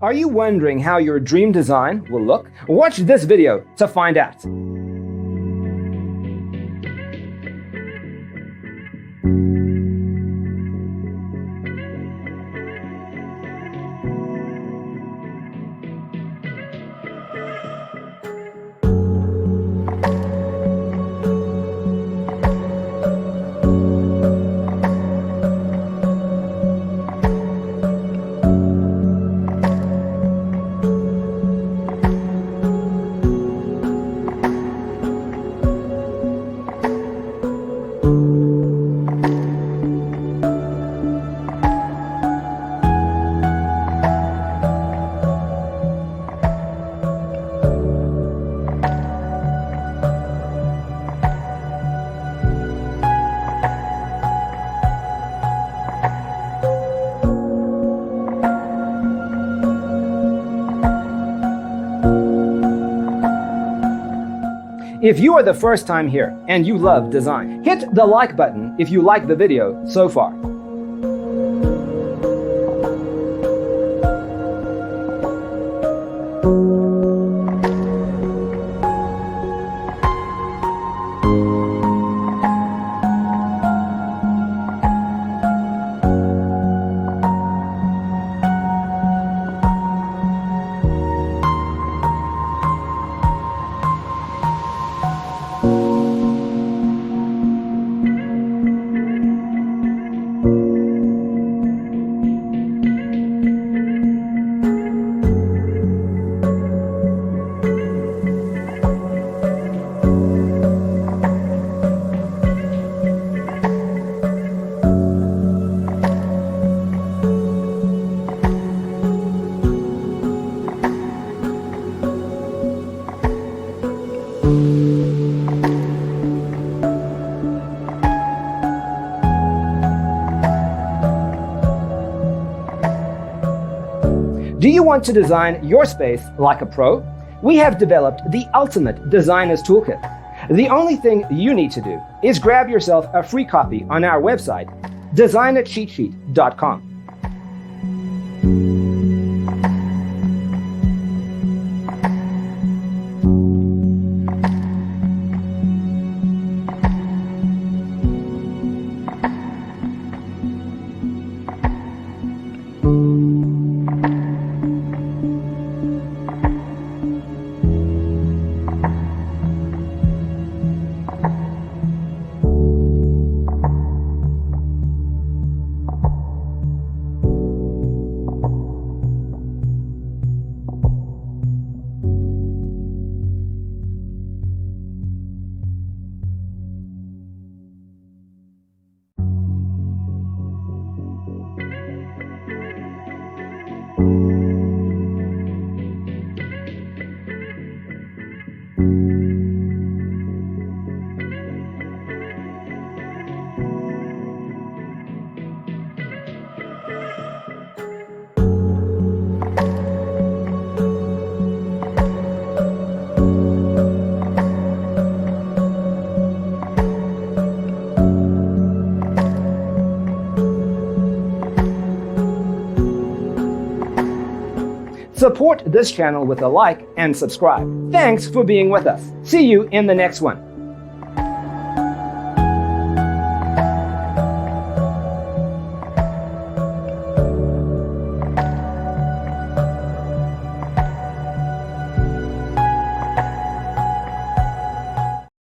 Are you wondering how your dream design will look? Watch this video to find out. If you are the first time here and you love design, hit the like button if you like the video so far. Do you want to design your space like a pro? We have developed the ultimate designer's toolkit. The only thing you need to do is grab yourself a free copy on our website, designercheatsheet.com. Support this channel with a like and subscribe. Thanks for being with us. See you in the next one.